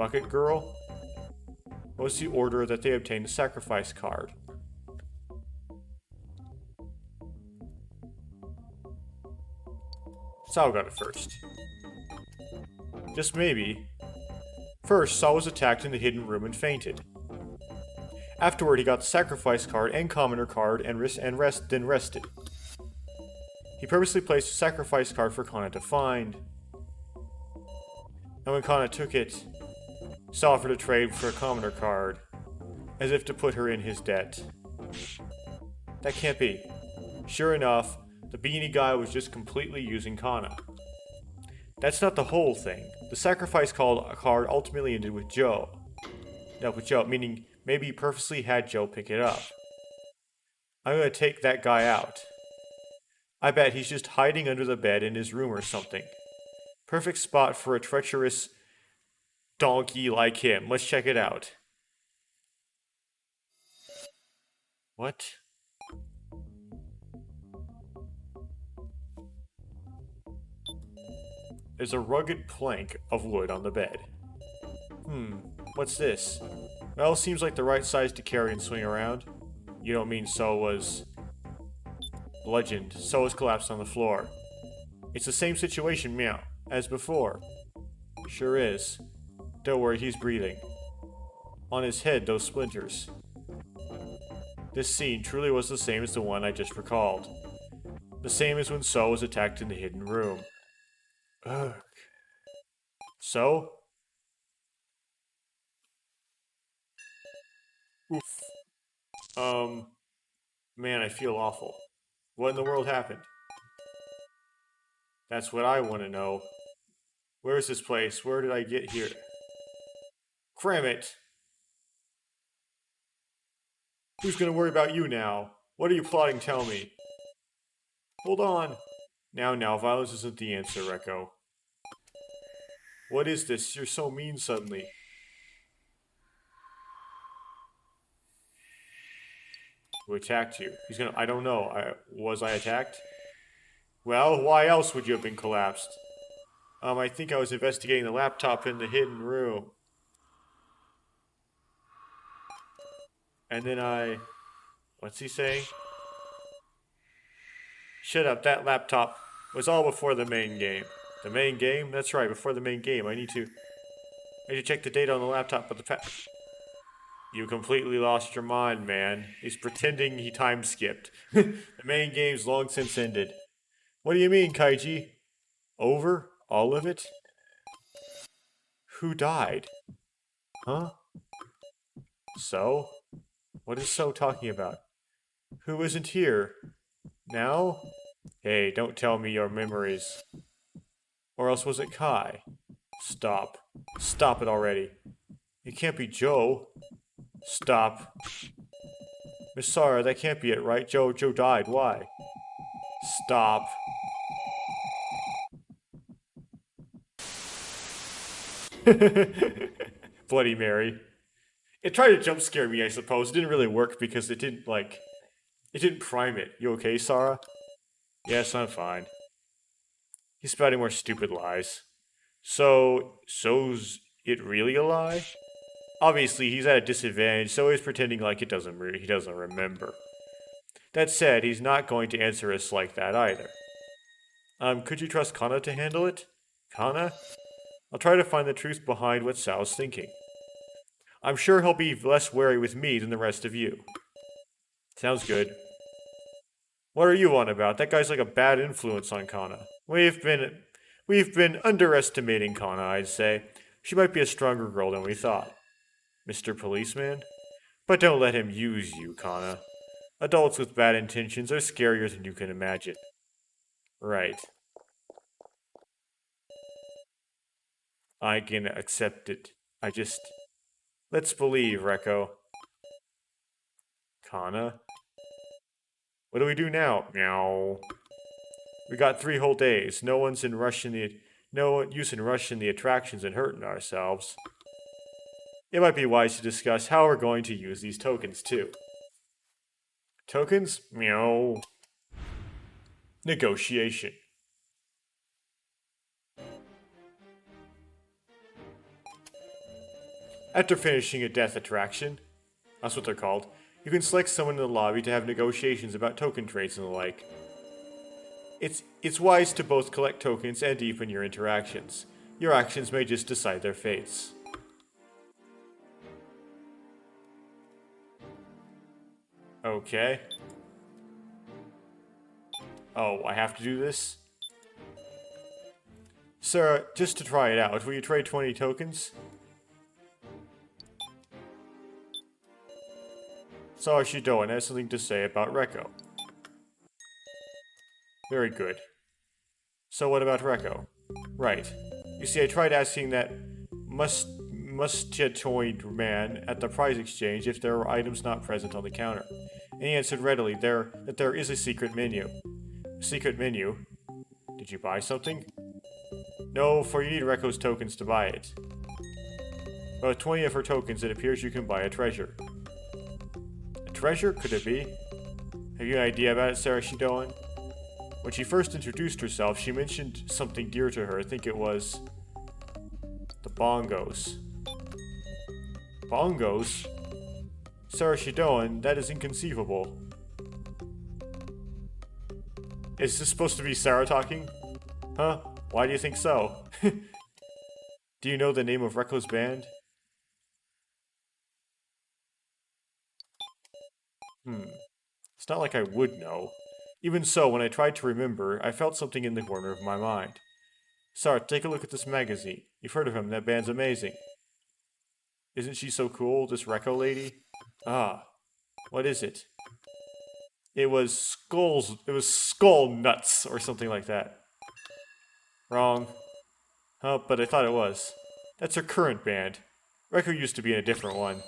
Bucket Girl? What was the order that they obtained the sacrifice card? Sao got it first. Just maybe. First, Sao was attacked in the hidden room and fainted. Afterward, he got the sacrifice card and commoner card and then rested. He purposely placed a sacrifice card for Kana to find. And when Kana took it, Sao offered a trade for a commoner card, as if to put her in his debt. That can't be. Sure enough, the beanie guy was just completely using Kana. That's not the whole thing. The sacrifice card ultimately ended with Joe. No, with Joe, meaning maybe he purposely had Joe pick it up. I'm gonna take that guy out. I bet he's just hiding under the bed in his room or something. Perfect spot for a treacherous donkey like him. Let's check it out. What? There's a rugged plank of wood on the bed. What's this? Well, seems like the right size to carry and swing around. You don't mean So was... Legend. So was collapsed on the floor. It's the same situation, meow, as before. Sure is. Don't worry, he's breathing. On his head, those splinters. This scene truly was the same as the one I just recalled. The same as when So was attacked in the hidden room. Ugh. So? Oof. Man, I feel awful. What in the world happened? That's what I want to know. Where's this place? Where did I get here? Cram it! Who's gonna worry about you now? What are you plotting? Tell me. Hold on. Now, violence isn't the answer, Rekko. What is this? You're so mean suddenly. Who attacked you? He's gonna... I don't know. Was I attacked? Well, why else would you have been collapsed? I think I was investigating the laptop in the hidden room. And then what's he saying? Shut up, that laptop was all before the main game. The main game? That's right, before the main game. I need to check the data on the laptop, but You completely lost your mind, man. He's pretending he time skipped. The main game's long since ended. What do you mean, Kaiji? Over? All of it? Who died? Huh? So? What is So talking about? Who isn't here? Now? Hey, don't tell me your memories. Or else was it Kai? Stop. Stop it already. It can't be Joe. Stop. Miss Sarah, that can't be it, right? Joe died. Why? Stop. Bloody Mary. It tried to jump scare me, I suppose. It didn't really work because it didn't prime it. You okay, Sarah? Yes, I'm fine. He's spouting more stupid lies. So's it really a lie? Obviously, he's at a disadvantage, so he's pretending like he doesn't remember. That said, he's not going to answer us like that either. Could you trust Kana to handle it? Kana? I'll try to find the truth behind what Sao's thinking. I'm sure he'll be less wary with me than the rest of you. Sounds good. What are you on about? That guy's like a bad influence on Kana. We've been underestimating Kana, I'd say. She might be a stronger girl than we thought. Mr. Policeman? But don't let him use you, Kana. Adults with bad intentions are scarier than you can imagine. Right. I can accept it. Let's believe, Rekko. Kana? What do we do now? Meow. We got 3 whole days. No use in rushing the attractions and hurting ourselves. It might be wise to discuss how we're going to use these tokens, too. Tokens? Meow. Negotiation. After finishing a death attraction, that's what they're called, you can select someone in the lobby to have negotiations about token trades and the like. It's wise to both collect tokens and deepen your interactions. Your actions may just decide their fates. Okay. Oh, I have to do this? Sarah, just to try it out, will you trade 20 tokens? Sorry, Shidoan has something to say about Rekko. Very good. So what about Rekko? Right. You see, I tried asking that mustachioed man at the prize exchange if there were items not present on the counter. And he answered readily that there is a secret menu. A secret menu? Did you buy something? No, for you need Rekko's tokens to buy it. But with 20 of her tokens, it appears you can buy a treasure. A treasure? Could it be? Have you an idea about it, Sarah Shidoan? When she first introduced herself, she mentioned something dear to her. I think it was the bongos. Bongos? Sarah Shidoan, that is inconceivable. Is this supposed to be Sarah talking? Huh? Why do you think so? Do you know the name of Rekko's band? It's not like I would know. Even so, when I tried to remember, I felt something in the corner of my mind. Sarah, take a look at this magazine. You've heard of him, that band's amazing. Isn't she so cool, this Rekko lady? Ah, what is it? It was Skull Nuts, or something like that. Wrong. Oh, but I thought it was. That's her current band. Rekko used to be in a different one.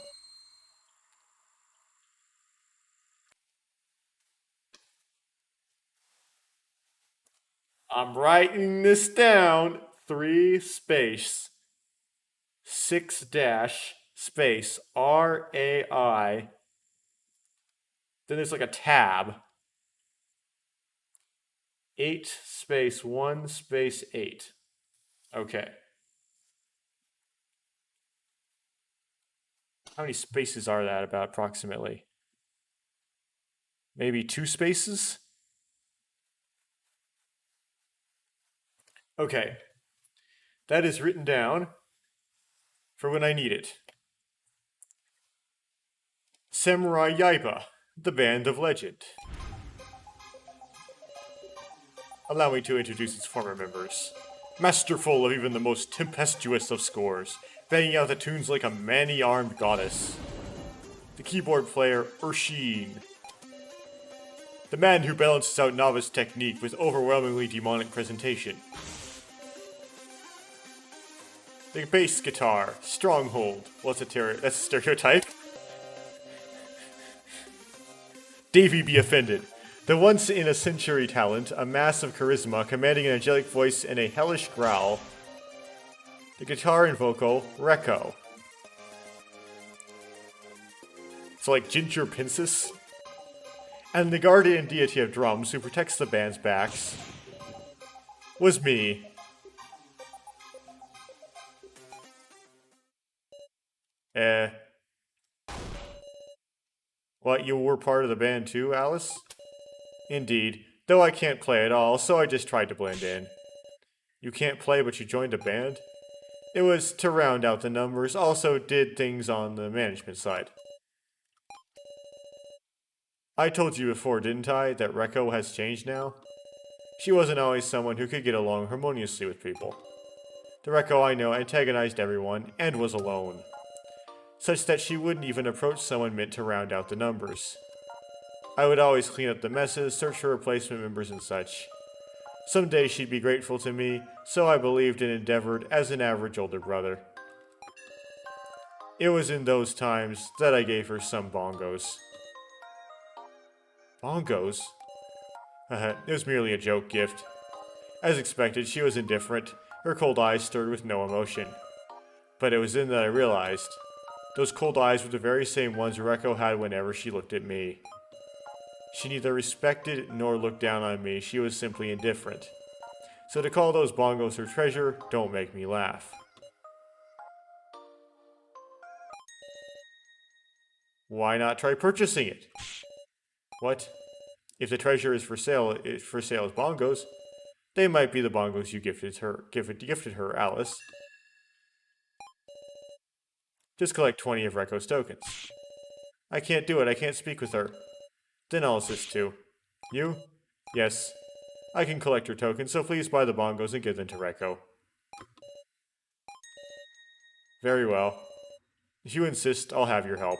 I'm writing this down. 3 space 6 dash space RAI. Then there's like a tab. 8 space 1 space 8. Okay. How many spaces are that about approximately? Maybe 2 spaces? Okay. That is written down for when I need it. Samurai Yaiba, the band of legend. Allow me to introduce its former members. Masterful of even the most tempestuous of scores, banging out the tunes like a many-armed goddess. The keyboard player, Urshin. The man who balances out novice technique with overwhelmingly demonic presentation. The bass guitar, Stronghold. Well, that's a stereotype. Davy be offended. The once-in-a-century talent, a mass of charisma, commanding an angelic voice and a hellish growl. The guitar and vocal, Rekko. It's like Ginger Pincus. And the guardian deity of drums, who protects the band's backs, was me. What, you were part of the band too, Alice? Indeed, though I can't play at all, so I just tried to blend in. You can't play, but you joined a band? It was to round out the numbers, also did things on the management side. I told you before, didn't I, that Rekko has changed now? She wasn't always someone who could get along harmoniously with people. The Rekko I know antagonized everyone, and was alone. Such that she wouldn't even approach someone meant to round out the numbers. I would always clean up the messes, search for replacement members and such. Someday she'd be grateful to me, so I believed and endeavored as an average older brother. It was in those times that I gave her some bongos. Bongos? It was merely a joke gift. As expected, she was indifferent, her cold eyes stirred with no emotion. But it was then that I realized. Those cold eyes were the very same ones Rekko had whenever she looked at me. She neither respected nor looked down on me, she was simply indifferent. So to call those bongos her treasure, don't make me laugh. Why not try purchasing it? What? If the treasure is for sale as bongos, they might be the bongos you gifted her, Alice. Just collect 20 of Reko's tokens. I can't do it, I can't speak with her. Then I'll assist too. You? Yes. I can collect her tokens, so please buy the bongos and give them to Reko. Very well. If you insist, I'll have your help.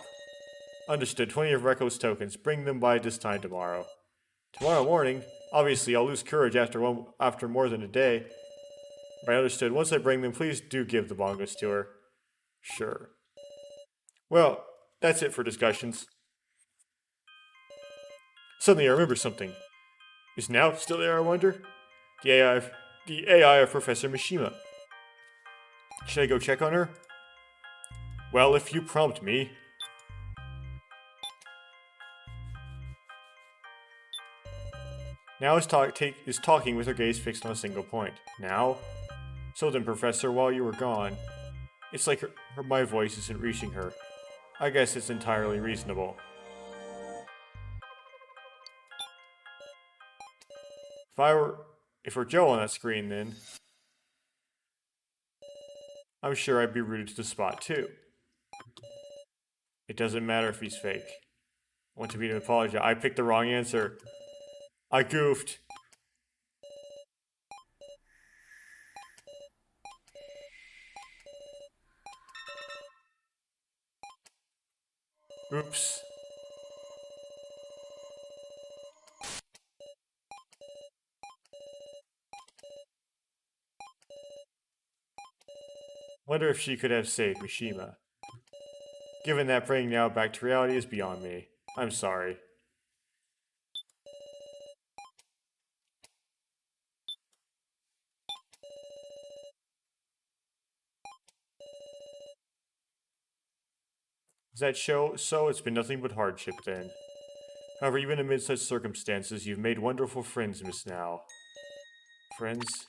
Understood. 20 of Reko's tokens. Bring them by this time tomorrow. Tomorrow morning? Obviously, I'll lose courage after more than a day. Right, understood. Once I bring them, please do give the bongos to her. Sure. Well, that's it for discussions. Suddenly I remember something. Is Now still there, I wonder? The AI of Professor Mishima. Should I go check on her? Well, if you prompt me. Now is talking with her gaze fixed on a single point. Now? So then, Professor, while you were gone, it's like my voice isn't reaching her. I guess it's entirely reasonable. If we're Joe on that screen, then I'm sure I'd be rooted to the spot too. It doesn't matter if he's fake. I want to be an apology. I picked the wrong answer. I goofed. Oops. Wonder if she could have saved Mishima. Given that bringing Now back to reality is beyond me. I'm sorry. Is that so? It's been nothing but hardship then. However, even amid such circumstances, you've made wonderful friends, Miss Now. Friends?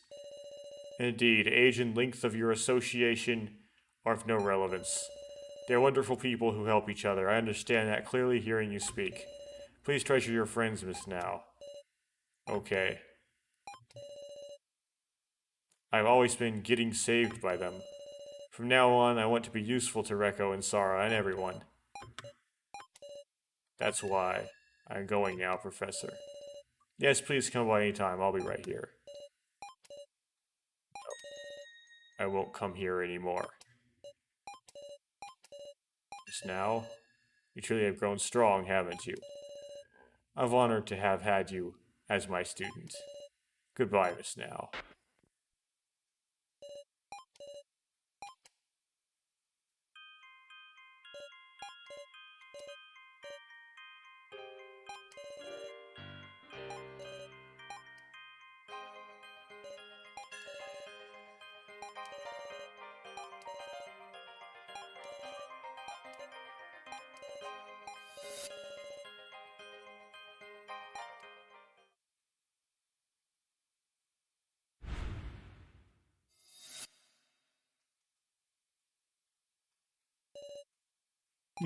Indeed, age and length of your association are of no relevance. They are wonderful people who help each other. I understand that clearly hearing you speak. Please treasure your friends, Miss Now. Okay. I've always been getting saved by them. From now on, I want to be useful to Reko and Sara and everyone. That's why I'm going now, Professor. Yes, please come by any time. I'll be right here. I won't come here anymore. Just now, you truly have grown strong, haven't you? I'm honored to have had you as my student. Goodbye, Miss Now.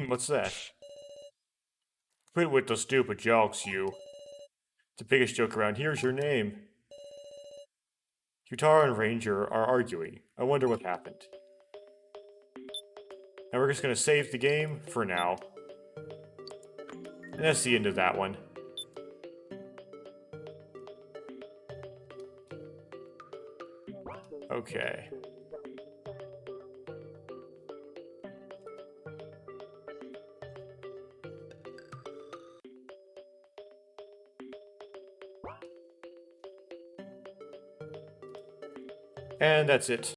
What's that? Quit with the stupid jokes, you. The biggest joke around here is your name. Utara and Ranger are arguing. I wonder what happened. And we're just gonna save the game for now. And that's the end of that one. Okay. And that's it.